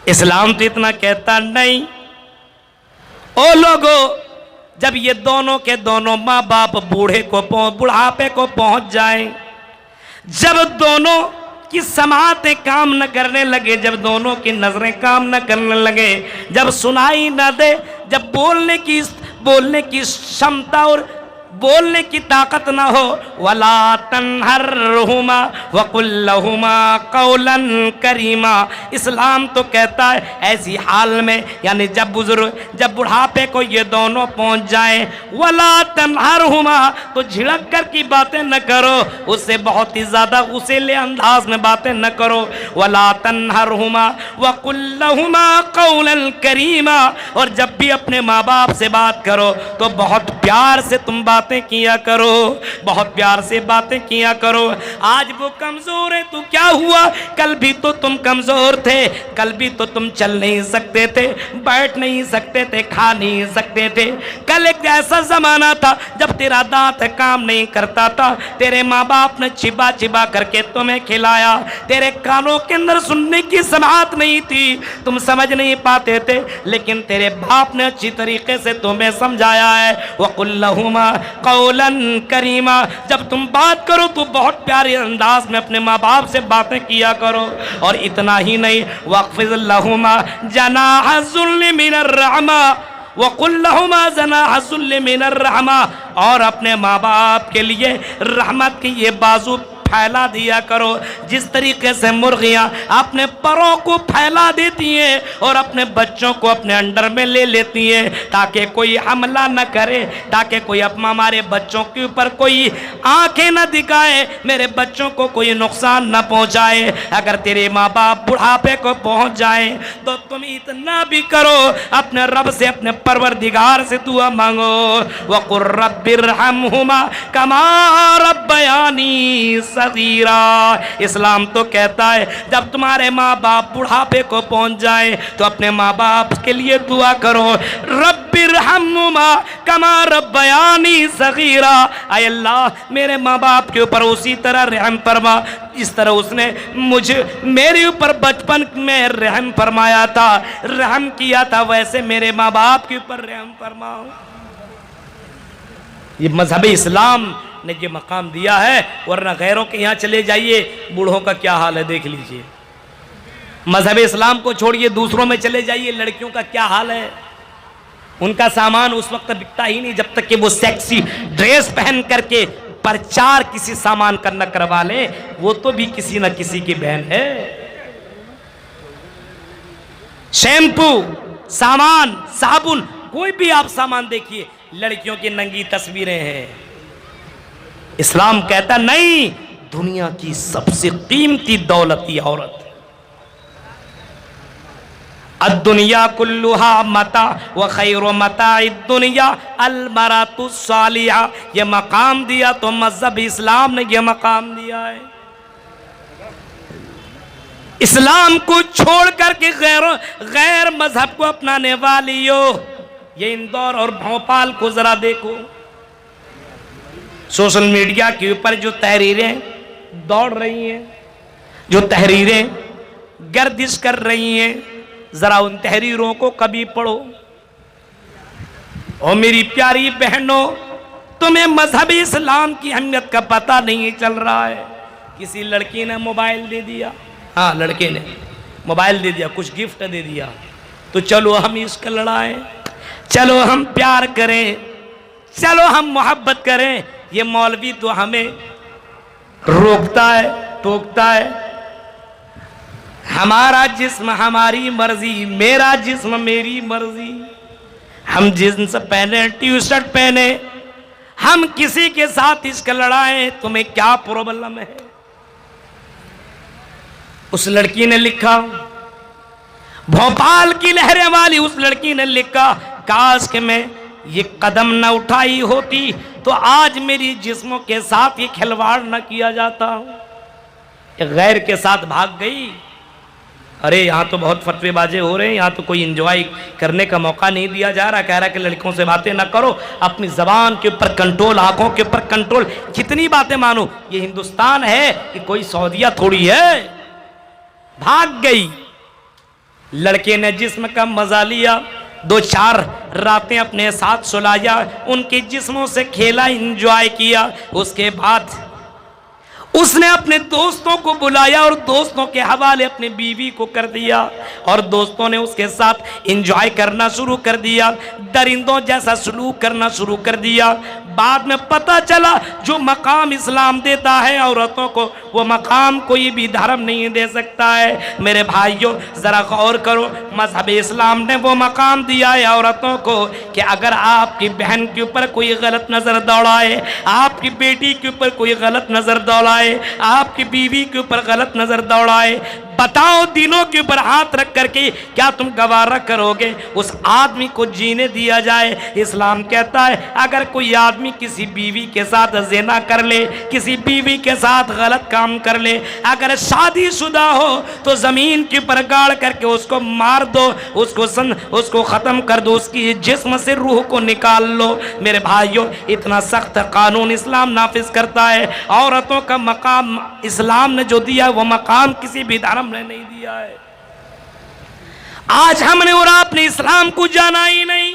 इस्लाम तो इतना कहता नहीं। ओ लोगों, जब ये दोनों के दोनों माँ बाप बुढ़ापे को पहुंच जाएं, जब दोनों की समातें काम न करने लगे, जब दोनों की नजरें काम न करने लगे, जब सुनाई न दे, जब बोलने की क्षमता और बोलने की ताकत ना हो, वला तन्हरहुमा वकुल लहुमा कौलन करीमा। इस्लाम तो कहता है ऐसी हाल में, यानी जब बुढ़ापे को ये दोनों पहुंच जाए, वला तन्हरहुमा, तो झिड़क कर की बातें न करो, उससे बहुत ही ज्यादा उसीले अंदाज में बातें न करो। वला तन्हरहुमा वकुल लहुमा कौलन करीमा, और जब भी अपने माँ बाप से बात करो तो बहुत प्यार से तुम बातें किया करो, बहुत प्यार से बातें किया करो। आज वो कमजोर है तो क्या हुआ, कल भी तो तुम कमजोर थे, कल भी तो तुम चल नहीं सकते थे, बैठ नहीं सकते थे, खा नहीं सकते थे। कल एक ऐसा जमाना था जब तेरा दांत काम नहीं करता था, तेरे माँ बाप ने चिबा चिबा करके तुम्हें खिलाया, तेरे कानों के अंदर सुनने की समात नहीं थी, तुम समझ नहीं पाते थे, लेकिन तेरे बाप ने अच्छी तरीके से तुम्हें समझाया है। वकुल्लहुमा कौलन करीमा, जब तुम बात करो तो बहुत प्यारे अंदाज में अपने माँ बाप से बातें किया करो। और इतना ही नहीं, वक़्फ़िज़ लहुमा जनाह ज़ुल्ल मिनर रहमा वक़ुल लहुमा जनाह ज़ुल्ल मिनर रहमा, और अपने माँ बाप के लिए रहमत की ये बाजू फैला दिया करो। जिस तरीके से मुर्गियां अपने परों को फैला देती हैं और अपने बच्चों को अपने अंडर में ले लेती हैं ताकि कोई हमला न करे, ताकि कोई हमारे बच्चों के ऊपर कोई आंखें न दिखाए, मेरे बच्चों को कोई नुकसान न पहुंचाए। अगर तेरे माँ बाप बुढ़ापे को पहुंच जाए तो तुम इतना भी करो, अपने रब से, अपने परवरदिगार से दुआ मांगो, वक़ुर रब्बिरहमहुमा कमा रब्बयानी सगीरा। इस्लाम तो कहता है जब तुम्हारे माँ बाप बुढ़ापे को पहुंच जाए तो अपने माँ बाप के लिए दुआ करो, रब्बिरहमहुमा कमा रब्बयानी सगीरा। आय अल्लाह, मेरे माँ बाप के ऊपर उसी तरह रहम फरमा जिस तरह उसने मेरे ऊपर बचपन में रहम फरमाया था, रहम किया था, वैसे मेरे माँ बाप के ऊपर रहम फरमाओ। ये मजहब इस्लाम ने ये मकाम दिया है, वरना गैरों के यहाँ चले जाइए, बूढ़ों का क्या हाल है देख लीजिए। मजहब इस्लाम को छोड़िए, दूसरों में चले जाइए, लड़कियों का क्या हाल है। उनका सामान उस वक्त बिकता ही नहीं जब तक कि वो सेक्सी ड्रेस पहन करके प्रचार किसी सामान का न करवा ले, वो तो भी किसी न किसी की बहन है। शैम्पू, सामान, साबुन, कोई भी आप सामान देखिए, लड़कियों की नंगी तस्वीरें हैं। इस्लाम कहता नहीं, दुनिया की सबसे कीमती दौलत ये औरत। अद्दुनिया कुल्लुहा मता व खैरु मताइ दुनिया अलमरातु सालिहा। ये मकाम दिया तो मजहब इस्लाम ने ये मकाम दिया है। इस्लाम को छोड़ करके गैर मजहब को अपनाने वालियों, ये इंदौर और भोपाल को जरा देखो, सोशल मीडिया के ऊपर जो तहरीरें दौड़ रही हैं, जो तहरीरें गर्दिश कर रही हैं, जरा उन तहरीरों को कभी पढ़ो। और मेरी प्यारी बहनों, तुम्हें मजहब इस्लाम की अहमियत का पता नहीं चल रहा है। किसी लड़की ने मोबाइल दे दिया, हाँ लड़के ने मोबाइल दे दिया, कुछ गिफ्ट दे दिया, तो चलो हम इश्क लड़ाएं, चलो हम प्यार करें, चलो हम मोहब्बत करें। ये मौलवी तो हमें रोकता है, टोकता है। हमारा जिस्म हमारी मर्जी, मेरा जिस्म मेरी मर्जी। हम जींस पहने, टी शर्ट पहने, हम किसी के साथ इश्क लड़ाएं, तुम्हें क्या प्रॉब्लम है। उस लड़की ने लिखा, भोपाल की लहरें वाली उस लड़की ने लिखा, काश के मैं ये कदम न उठाई होती तो आज मेरी जिस्मों के साथ ये खिलवाड़ न किया जाता। गैर के साथ भाग गई। अरे यहाँ तो बहुत फतवेबाजे हो रहे हैं, यहाँ तो कोई एंजॉय करने का मौका नहीं दिया जा रहा। कह रहा कि लड़कियों से बातें ना करो, अपनी जबान के ऊपर कंट्रोल, आंखों के ऊपर कंट्रोल। कितनी बातें मानो, ये हिंदुस्तान है कि कोई सऊदीया थोड़ी है। भाग गई लड़के ने जिस्म का मजा लिया, 2-4 रातें अपने साथ सुलाया, उनके जिस्मों से खेला, एंजॉय किया। उसके बाद उसने अपने दोस्तों को बुलाया और दोस्तों के हवाले अपनी बीवी को कर दिया और दोस्तों ने उसके साथ एंजॉय करना शुरू कर दिया, दरिंदों जैसा सलूक करना शुरू कर दिया। बाद में पता चला जो मकाम इस्लाम देता है औरतों को, वो मकाम कोई भी धर्म नहीं दे सकता है। मेरे भाइयों ज़रा गौर करो, मजहब इस्लाम ने वो मकाम दिया है औरतों को कि अगर आपकी बहन के ऊपर कोई गलत नज़र दौड़ाए, आपकी बेटी के ऊपर कोई गलत नज़र दौड़ाए, आपकी बीवी के ऊपर गलत नजर दौड़ाए, बताओ दिनों के ऊपर हाथ रख करके क्या तुम गवारा करोगे उस आदमी को जीने दिया जाए? इस्लाम कहता है अगर कोई आदमी किसी बीवी के साथ ज़िना कर ले, किसी बीवी के साथ गलत काम कर ले, अगर शादीशुदा हो तो ज़मीन के ऊपर गाड़ करके उसको मार दो, उसको ख़त्म कर दो, उसकी जिस्म से रूह को निकाल लो। मेरे भाइयों इतना सख्त कानून इस्लाम नाफिज करता है। औरतों का मकाम इस्लाम ने जो दिया वो मकाम किसी भी धर्म ने नहीं दिया है। आज हमने और आपने इस्लाम को जाना ही नहीं,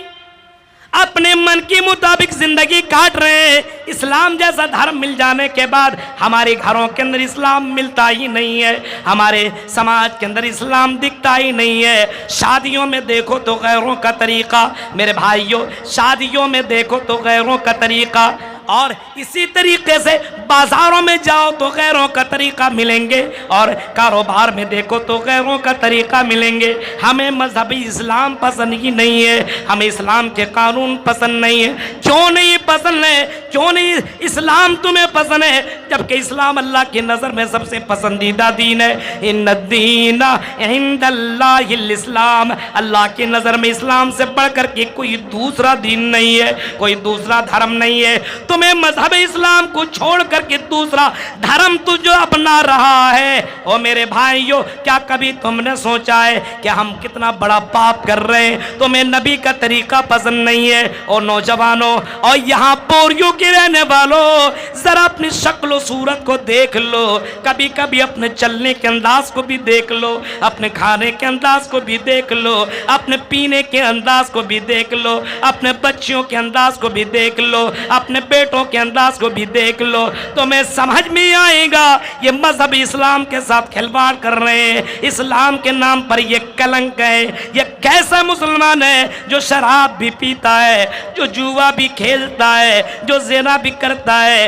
अपने मन के मुताबिक जिंदगी काट रहे हैं। इस्लाम जैसा धर्म मिल जाने के बाद हमारे घरों के अंदर इस्लाम मिलता ही नहीं है, हमारे समाज के अंदर इस्लाम दिखता ही नहीं है। शादियों में देखो तो गैरों का तरीका, मेरे भाइयों शादियों में देखो तो गैरों का तरीका, और इसी तरीके से बाजारों में जाओ तो गैरों का तरीका मिलेंगे और कारोबार में देखो तो गैरों का तरीका मिलेंगे। हमें मजहबी इस्लाम पसंद ही नहीं है, हमें इस्लाम के कानून पसंद नहीं है। क्यों नहीं पसंद है? क्यों नहीं इस्लाम तुम्हें पसंद है? जबकि इस्लाम अल्लाह की नज़र में सबसे पसंदीदा दीन है। इन्नद्दीन इंदल्लाहिल इस्लाम, अल्लाह की नज़र में इस्लाम से बढ़कर के कोई दूसरा दीन नहीं है, कोई दूसरा धर्म नहीं है। तुम्हें मजहब इस्लाम को छोड़ करके दूसरा धर्म तू जो अपना रहा है, ओ मेरे भाइयों क्या कभी तुमने सोचा है कि हम कितना बड़ा पाप कर रहे हैं? तुम्हें नबी का तरीका पसंद नहीं है? और नौजवानों और यहाँ बोरियों के रहने वालों, जरा अपनी शक्ल सूरत को देख लो, कभी कभी अपने चलने के अंदाज को भी देख लो, अपने खाने के अंदाज को भी देख लो, अपने पीने के अंदाज को भी देख लो, अपने बच्चियों के अंदाज को भी देख लो, अपने बेटों के अंदाज को भी देख लो, तुम्हें समझ में आएगा ये मजहब इस्लाम के साथ खिलवाड़ कर रहे हैं। इस्लाम के नाम पर ये कलंक है। ये कैसा मुसलमान है जो शराब भी पीता है, जो जुआ भी खेलता है, जो ज़िना भी करता है,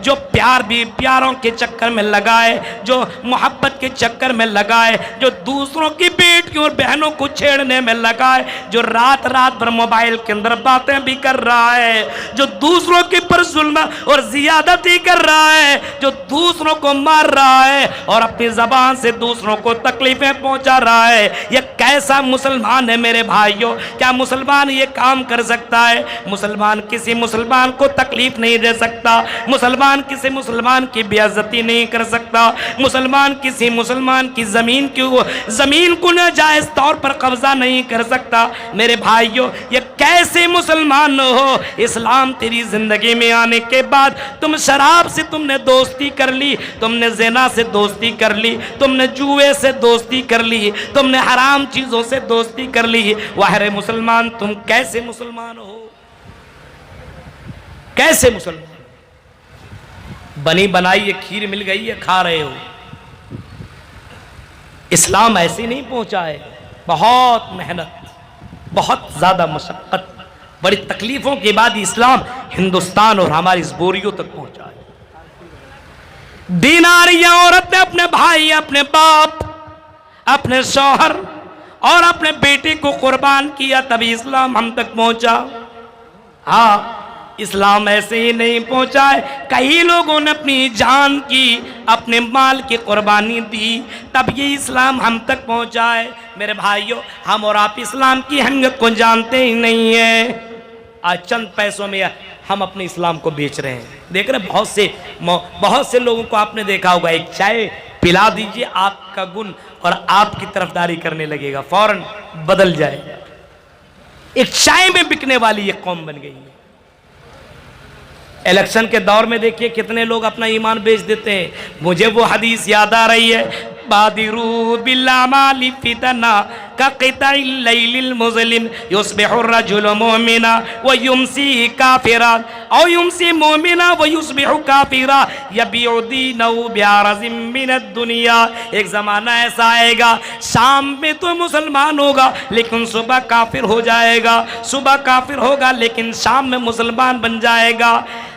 जो प्यारों के चक्कर में लगा है, जो मोहब्बत के चक्कर में लगा है, जो दूसरों की बेटियों और बहनों को छेड़ने में लगा है, जो रात रात भर मोबाइल के अंदर बातें भी कर रहा है, जो दूसरों के पर जुल्म और जियादती कर रहा है, जो दूसरों को मार रहा है और अपनी जबान से दूसरों को तकलीफें पहुंचा रहा है। यह कैसा मुसलमान है मेरे भाइयों? क्या मुसलमान ये काम कर सकता है? मुसलमान किसी मुसलमान को तकलीफ नहीं दे सकता, मुसलमान किसी मुसलमान की बेइज्जती नहीं कर सकता, मुसलमान किसी मुसलमान की जमीन को नाजायज तौर पर कब्जा नहीं कर सकता। मेरे भाइयों ये कैसे मुसलमान हो? इस्लाम तेरी जिंदगी में आने के बाद तुम शराब से तुमने दोस्ती कर ली, तुमने ज़िना से दोस्ती कर ली, तुमने जुए से दोस्ती कर ली, तुमने हराम चीजों से दोस्ती कर ली। वाह मुसलमान तुम कैसे मुसलमान हो? कैसे मुसलमान? बनी बनाई ये खीर मिल गई है, खा रहे हो। इस्लाम ऐसे नहीं पहुंचा है, बहुत मेहनत, बहुत ज्यादा मशक्कत, बड़ी तकलीफों के बाद इस्लाम हिंदुस्तान और हमारी इस बोरियों तक पहुंचा है। दीनारियां औरत ने अपने भाई, अपने बाप, अपने शौहर और अपने बेटे को कुर्बान किया, तभी इस्लाम हम तक पहुंचा। हाँ, इस्लाम ऐसे ही नहीं पहुंचा है। कई लोगों ने अपनी जान की, अपने माल की कुर्बानी दी, तब ये इस्लाम हम तक पहुंचा है। मेरे भाइयों हम और आप इस्लाम की अहमियत को जानते ही नहीं है। आज चंद पैसों में हम अपने इस्लाम को बेच रहे हैं। देख रहे बहुत से लोगों को आपने देखा होगा, एक चाय पिला दीजिए आपका गुण और आपकी तरफदारी करने लगेगा, फौरन बदल जाए। एक चाय में बिकने वाली ये कौम बन गई है। इलेक्शन के दौर में देखिए कितने लोग अपना ईमान बेच देते हैं। मुझे वो हदीस याद आ रही है, बादिरू बिल्लामाली फितना का क़िताइल लैलिल मुज़लिम युस्बिहु रजुलु मुमिना व युमसी काफिरा औ युमसी मुमिना व युस्बिहु काफिरा यबीउ दीनहु बिअरज़िम मिनद दुनिया। एक ज़माना ऐसा आएगा शाम में तो मुसलमान होगा लेकिन सुबह काफिर हो जाएगा, सुबह काफिर होगा लेकिन शाम में मुसलमान बन जाएगा।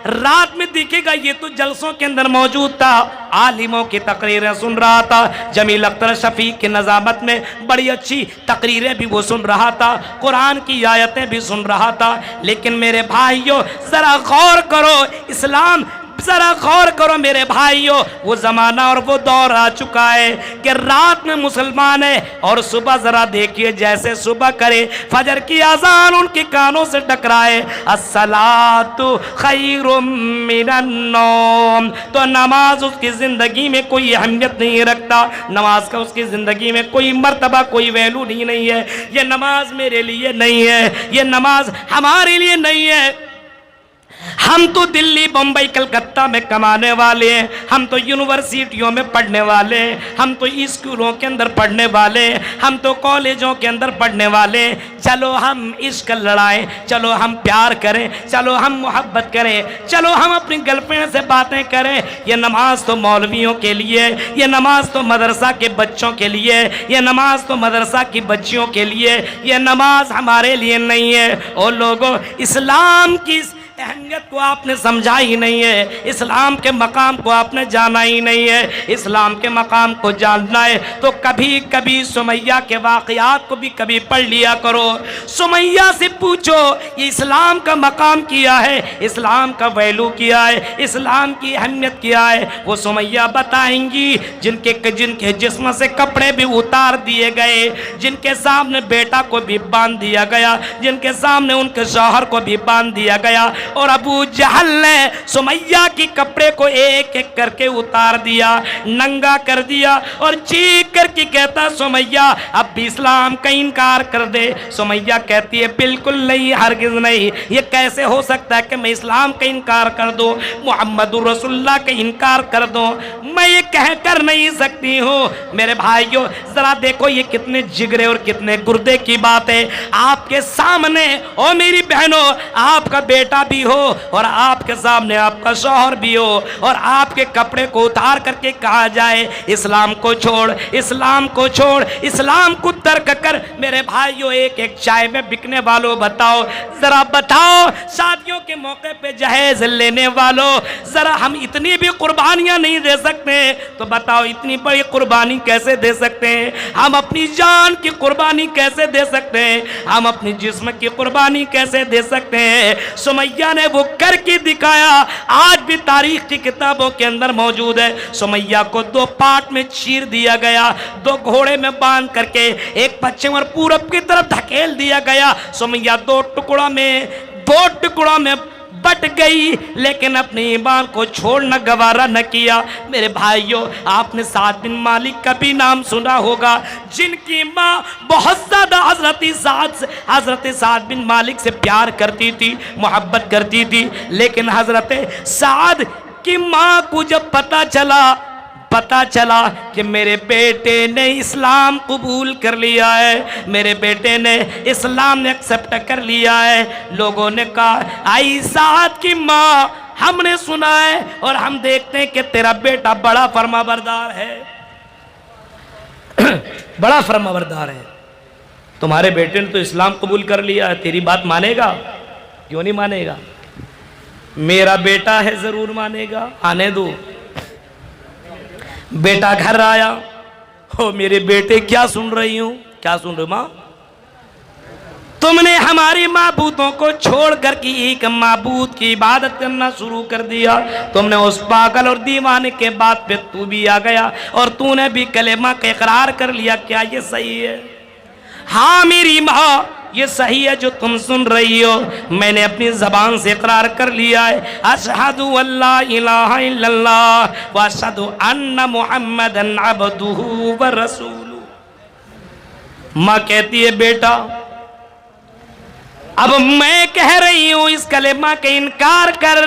रात में दिखेगा ये तो जलसों के अंदर मौजूद था, आलिमों की तकरीरें सुन रहा था, जमील अख्तर शफीक की नज़ामत में बड़ी अच्छी तकरीरें भी वो सुन रहा था, कुरान की आयतें भी सुन रहा था। लेकिन मेरे भाइयों ज़रा गौर करो, इस्लाम जरा गौर करो मेरे भाइयों, वो ज़माना और वो दौर आ चुका है कि रात में मुसलमान है और सुबह ज़रा देखिए जैसे सुबह करे फजर की अजान उनके कानों से टकराए अस्सलातु खैरुम मिनन नौम, तो नमाज उसकी ज़िंदगी में कोई अहमियत नहीं रखता, नमाज का उसकी ज़िंदगी में कोई मर्तबा कोई वैल्यू नहीं है। ये नमाज मेरे लिए नहीं है, ये नमाज हमारे लिए नहीं है। हम तो दिल्ली बम्बई कलकत्ता में कमाने वाले हैं, हम तो यूनिवर्सिटियों में पढ़ने वाले हैं, हम तो स्कूलों के अंदर पढ़ने वाले हैं, हम तो कॉलेजों के अंदर पढ़ने वाले हैं। चलो हम इश्क लड़ाएं, चलो हम प्यार करें, चलो हम मोहब्बत करें, चलो हम अपनी गर्लफ्रेंड से बातें करें। ये नमाज तो मौलवियों के लिए, ये नमाज तो मदरसा के बच्चों के लिए, ये नमाज तो मदरसा की बच्चियों के लिए, ये नमाज हमारे लिए नहीं है। और लोगों, इस्लाम की अहमियत को आपने समझा ही नहीं है, इस्लाम के मकाम को आपने जाना ही नहीं है। इस्लाम के मकाम को जानना है तो कभी कभी सुमैया के वाक़यात को भी कभी पढ़ लिया करो। सुमैया से पूछो ये इस्लाम का मकाम किया है, इस्लाम का वैल्यू किया है, इस्लाम की अहमियत किया है, वो सुमैया बताएंगी। जिनके जिस्म से कपड़े भी उतार दिए गए, जिनके सामने बेटा को भी बांध दिया गया, जिनके सामने उनके शौहर को भी बांध दिया गया, और अबू जहल ने सुमैया की कपड़े को एक एक करके उतार दिया, नंगा कर दिया और चीख करके कहता सुमैया अब भी इस्लाम का इनकार कर दे। सुमैया कहती है बिल्कुल नहीं, हरगिज़ नहीं, ये कैसे हो सकता है कि मैं इस्लाम का इनकार कर दूं, मुहम्मदुर रसूलुल्लाह का इनकार कर दूं, मैं ये कह कर नहीं सकती हूँ। मेरे भाइयों जरा देखो ये कितने जिगरे और कितने गुर्दे की बात है। आपके सामने और मेरी बहनों आपका बेटा भी हो और आपके सामने आपका शौहर भी हो और आपके कपड़े को उतार करके कहा जाए इस्लाम को छोड़, इस्लाम को छोड़, इस्लाम को तर्क कर। मेरे भाइयों एक एक चाय में बिकने वालों बताओ, जरा बताओ शादियों के मौके पे जहेज लेने वालों, जरा हम इतनी भी कुर्बानियां नहीं दे सकते तो बताओ इतनी बड़ी कुर्बानी कैसे दे सकते हैं? हम अपनी जान की कुर्बानी कैसे दे सकते हैं? हम अपनी जिस्म की कुर्बानी कैसे दे सकते हैं? सुमैया ने वो करके दिखाया, आज भी तारीख की किताबों के अंदर मौजूद है। सुमैया को दो पार्ट में चीर दिया गया, दो घोड़े में बांध करके एक पश्चिम और पूरब की तरफ धकेल दिया गया। सुमैया दो टुकड़ों में बट गई लेकिन अपने ईमान को छोड़ना गवारा न किया। मेरे भाइयों आपने साद बिन मालिक का भी नाम सुना होगा, जिनकी माँ बहुत ज़्यादा हज़रत साद बिन मालिक से प्यार करती थी, मोहब्बत करती थी। लेकिन हज़रत साद की माँ को जब पता चला कि मेरे बेटे ने इस्लाम कबूल कर लिया है, मेरे बेटे ने इस्लाम ने एक्सेप्ट कर लिया है, लोगों ने कहा आई साद की माँ हमने सुना है और हम देखते हैं कि तेरा बेटा बड़ा फर्माबरदार है बड़ा फर्माबरदार है, तुम्हारे बेटे ने तो इस्लाम कबूल कर लिया है, तेरी बात मानेगा? क्यों नहीं मानेगा? मेरा बेटा है जरूर मानेगा, आने दो। बेटा घर आया, हो मेरे बेटे क्या सुन रही हूं? क्या सुन रही माँ? तुमने हमारी माबूदों को छोड़ कर की एक माबूद की इबादत करना शुरू कर दिया। तुमने उस पागल और दीवाने के बात पे तू भी आ गया और तूने भी कलेमा का इकरार कर लिया। क्या ये सही है? हाँ मेरी माँ ये सही है जो तुम सुन रही हो, मैंने अपनी ज़बान से इकरार कर लिया है। अशहदु अल्ला इलाहा इल्लल्लाह व अशहदु अन्ना मुहम्मदन अब्दुहु व रसूलुहु। माँ कहती है बेटा अब मैं कह रही हूँ इस कलेमा का इनकार कर।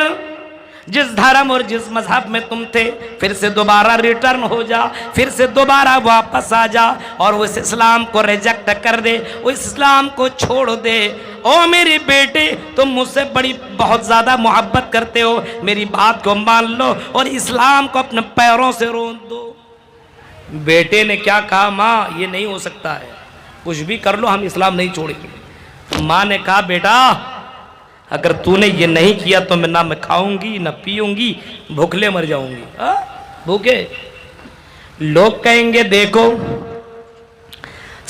जिस धर्म और जिस मजहब में तुम थे फिर से दोबारा रिटर्न हो जा, फिर से दोबारा वापस आ जा और उस इस्लाम को रिजेक्ट कर दे, उस इस्लाम को छोड़ दे। ओ मेरे बेटे, तुम मुझसे बड़ी बहुत ज़्यादा मोहब्बत करते हो, मेरी बात को मान लो और इस्लाम को अपने पैरों से रोक दो। बेटे ने क्या कहा, माँ ये नहीं हो सकता है, कुछ भी कर लो हम इस्लाम नहीं छोड़ेंगे। माँ ने कहा बेटा अगर तूने ये नहीं किया तो मैं ना मैं खाऊंगी ना पीऊंगी, भूखले मर जाऊंगी। भूखे लोग कहेंगे देखो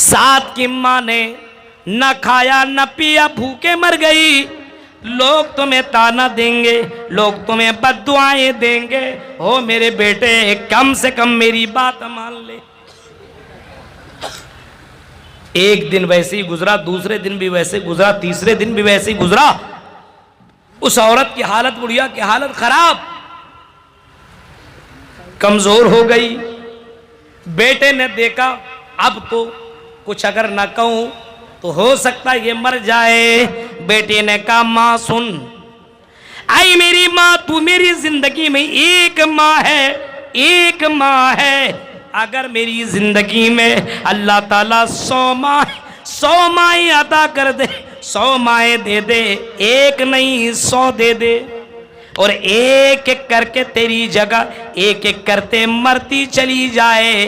साथ की माँ ने न खाया न पिया भूखे मर गई, लोग तुम्हें ताना देंगे, लोग तुम्हें बद्दुआएं देंगे। हो मेरे बेटे कम से कम मेरी बात मान ले। एक दिन वैसे ही गुजरा, दूसरे दिन भी वैसे गुजरा, तीसरे दिन भी वैसे ही गुजरा। उस औरत की हालत, बुढ़िया की हालत खराब, कमजोर हो गई। बेटे ने देखा अब तो कुछ अगर ना कहूं तो हो सकता है ये मर जाए। बेटे ने कहा मां सुन, आई मेरी मां, तू मेरी जिंदगी में एक मां है, एक मां है। अगर मेरी जिंदगी में अल्लाह ताला 100 माएं अदा कर दे, 100 माएं दे दे, एक नहीं 100 दे दे, और एक एक करके तेरी जगह एक एक करते मरती चली जाए,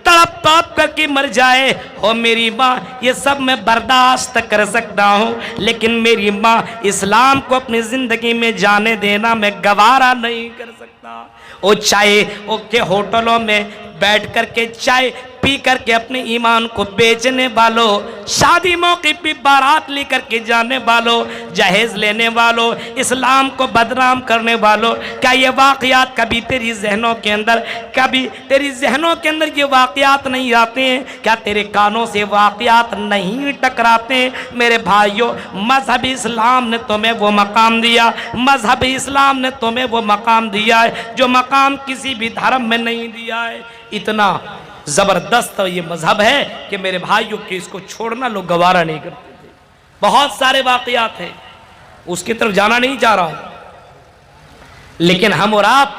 तड़प तड़प करके मर जाए। हो मेरी माँ ये सब मैं बर्दाश्त कर सकता हूँ, लेकिन मेरी माँ इस्लाम को अपनी जिंदगी में जाने देना मैं गवारा नहीं कर सकता। वो चाय के होटलों में बैठ करके चाय पी करके अपने ईमान को बेचने वालों, शादी मौके पे बारात लेकर के जाने वालों, जहेज लेने वालों, इस्लाम को बदनाम करने वालों, क्या ये वाक़यात कभी तेरी जहनों के अंदर, कभी तेरी जहनों के अंदर ये वाक़यात नहीं आते हैं? क्या तेरे कानों से वाक़यात नहीं टकराते हैं? मेरे भाइयों, मजहब इस्लाम ने तुम्हें वो मकाम दिया, मजहब इस्लाम ने तुम्हें वो मकाम दिया है जो मकाम किसी भी धर्म में नहीं दिया है। इतना जबरदस्त ये मजहब है कि मेरे भाइयों के इसको छोड़ना लोग गवारा नहीं करते थे। बहुत सारे वाकयात हैं, उसकी तरफ जाना नहीं चाह रहा हूं, लेकिन हम और आप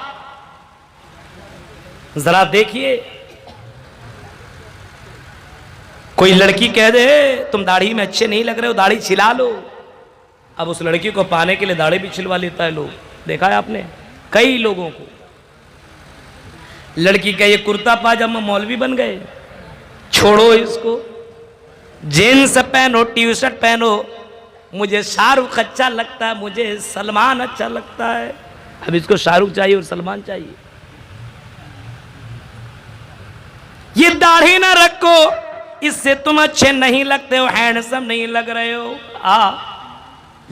जरा देखिए, कोई लड़की कह दे तुम दाढ़ी में अच्छे नहीं लग रहे हो, दाढ़ी छिला लो। अब उस लड़की को पाने के लिए दाढ़ी भी छिलवा लेता है लोग, देखा है आपने कई लोगों को। लड़की का ये कुर्ता पाजामा मौलवी बन गए, छोड़ो इसको, जीन्स पहनो, टी शर्ट पहनो, मुझे शाहरुख अच्छा लगता है, मुझे सलमान अच्छा लगता है। अब इसको शाहरुख चाहिए और सलमान चाहिए। ये दाढ़ी ना रखो, इससे तुम अच्छे नहीं लगते हो, हैंडसम नहीं लग रहे हो।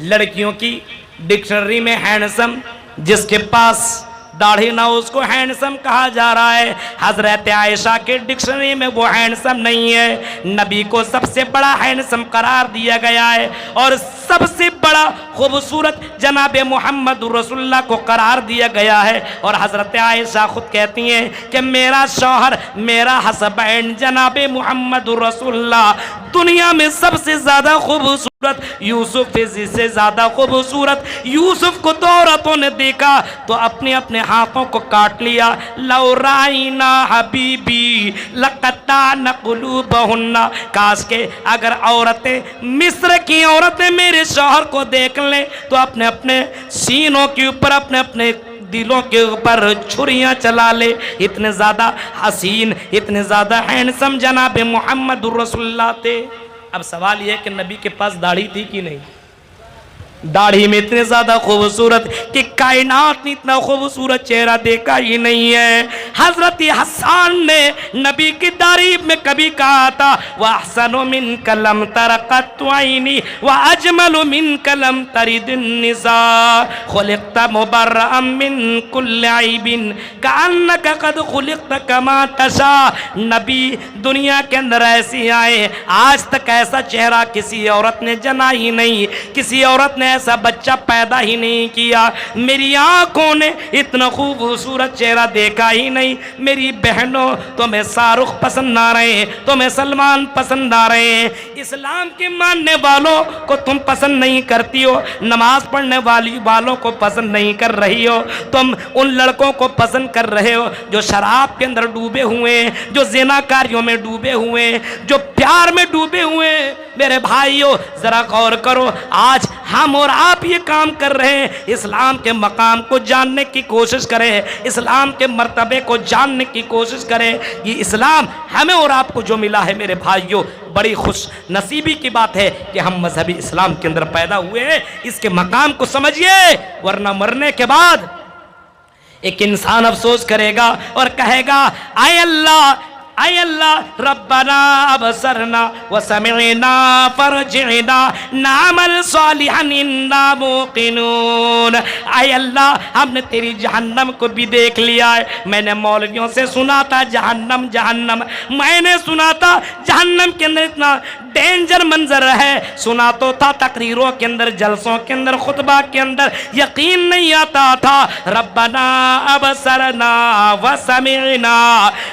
लड़कियों की डिक्शनरी में हैंडसम, जिसके पास दाढ़ी ना उसको हैंडसम कहा जा रहा है। हजरत आयशा के डिक्शनरी में वो हैंडसम नहीं है, नबी को सबसे बड़ा हैंडसम करार दिया गया है और सबसे बड़ा खूबसूरत जनाब मोहम्मद रसूलुल्लाह को करार दिया गया है। और हजरत आयशा खुद कहती हैं कि मेरा शौहर, मेरा हस्बैंड जनाब मोहम्मद रसूलुल्लाह दुनिया में सबसे ज़्यादा खूबसूरत यूसुफ से ज़्यादा खूबसूरत यूसुफ को दो औरतों ने देखा तो अपने अपने हाथों को काट लिया। लौराइना हबीबी लकतान कुलूबहुन्ना, काश के अगर औरतें, मिस्र की औरतें मेरे शौहर को देख लें तो अपने अपने सीनों के ऊपर, अपने अपने दिलों के ऊपर छुरियां चला ले। इतने ज़्यादा हसीन, इतने ज़्यादा हैंडसम जनाब मोहम्मद रसूलुल्लाह थे। अब सवाल यह है कि नबी के पास दाढ़ी थी कि नहीं? दाढ़ी में इतने ज्यादा खूबसूरत कि कायनात ने इतना खूबसूरत चेहरा देखा ही नहीं है। हजरत हसन ने नबी की दाढ़ी में कभी कहा था वह अहसनु मिन कलम तरक़त्वाइनी व अजमलु मिन कलम तरिदिन निसा खुलिक़्ता मुबर्रअम मिन कुल्लि ऐबिन कअन्नका क़द खुलिक़्ता कमा तशा। नबी दुनिया के अंदर ऐसी आए, आज तक ऐसा चेहरा किसी औरत ने जना ही नहीं, किसी औरत ने ऐसा बच्चा पैदा ही नहीं किया, मेरी आंखों ने इतना खूबसूरत चेहरा देखा ही नहीं। मेरी बहनों, तुम्हें शाहरुख पसंद आ रहे हैं, तुम्हें सलमान पसंद आ रहे हैं, इस्लाम के मानने वालों को तुम पसंद नहीं करती हो, नमाज पढ़ने वालों को पसंद नहीं कर रही हो, तुम उन लड़कों को पसंद कर रहे हो जो शराब के अंदर डूबे हुए हैं, जो ज़िनाकारियों में डूबे हुए हैं, जो प्यार में डूबे हुए हैं। मेरे भाइयों, जरा गौर करो, आज हम और आप ये काम कर रहे हैं। इस्लाम के मकाम को जानने की कोशिश करें, इस्लाम के मर्तबे को जानने की कोशिश करें। ये इस्लाम हमें और आपको जो मिला है मेरे भाइयों, बड़ी खुश नसीबी की बात है कि हम मजहबी इस्लाम के अंदर पैदा हुए हैं। इसके मकाम को समझिए, वरना मरने के बाद एक इंसान अफसोस करेगा और कहेगा, आय अल्लाह रब्बना अबसरना व समिअना फरजिअना नामल सालिहन इन्ना मूक़िनून। आय अल्लाह, हमने तेरी जहन्नम को भी देख लिया है। मैंने मौलवियों से सुना था जहन्नम जहन्नम, मैंने सुना था जहन्नम के अंदर इतना डेंजर मंजर है, सुना तो था तकरीरों के अंदर, जलसों के अंदर, खुतबा के अंदर, यकीन नहीं आता था। रब्बना अबसरना व समिअना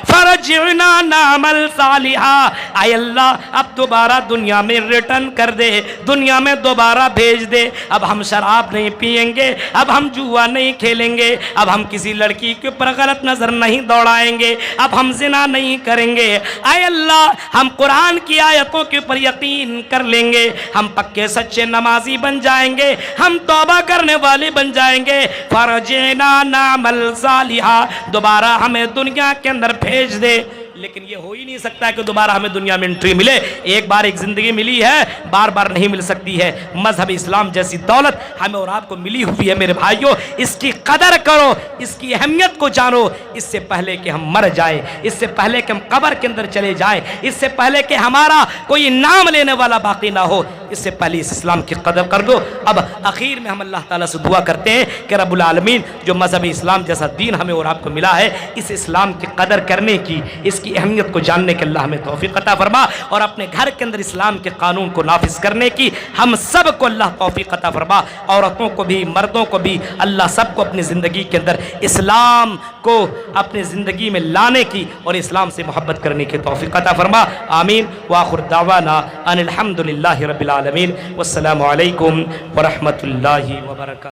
फरजिअना नामल सालिहा। आय अल्लाह, अब दोबारा दुनिया में रिटर्न कर दे, दुनिया में दोबारा भेज दे। अब हम शराब नहीं पिएंगे, अब हम जुआ नहीं खेलेंगे, अब हम किसी लड़की के ऊपर गलत नजर नहीं दौड़ाएंगे, अब हम जिना नहीं करेंगे। आय अल्लाह, हम कुरान की आयतों के ऊपर यकीन कर लेंगे, हम पक्के सच्चे नमाजी बन जाएंगे, हम तौबा करने वाले बन जाएंगे। फरजिअना नामल सालिहा, दोबारा हमें दुनिया के अंदर भेज दे। लेकिन ये हो ही नहीं सकता कि दोबारा हमें दुनिया में एंट्री मिले। एक बार एक जिंदगी मिली है, बार बार नहीं मिल सकती है। मजहब इस्लाम जैसी दौलत हमें और आपको मिली हुई है मेरे भाइयों, इसकी कदर करो, इसकी अहमियत को जानो। इससे पहले कि हम मर जाए, इससे पहले कि हम कब्र के अंदर चले जाएं, इससे पहले कि हमारा कोई नाम लेने वाला बाकी ना हो, इससे पहले इस इस्लाम की कदर कर दो। अब आखिर में हम अल्लाह ताला से दुआ करते हैं कि रब्बुल आलमीन जो मजहब इस्लाम जैसा दीन हमें और आपको मिला है, इस इस्लाम की कदर करने की, इसकी अहमियत को जानने के अल्लाह हमें तौफीक अता फरमा, और अपने घर के अंदर इस्लाम के कानून को नाफिज करने की हम सब को अल्लाह तौफीक अता फरमा। औरतों को भी, मर्दों को भी, अल्लाह सबको अपनी ज़िंदगी के अंदर इस्लाम को अपनी ज़िंदगी में लाने की और इस्लाम से मोहब्बत करने की तौफीक अता फरमा। आमीन। व आखिर दावाना अनिल हम्दुलिल्लाहि रब्बिल आलमीन। वस्सलामु अलैकुम व रहमतुल्लाहि व बरकातुहू।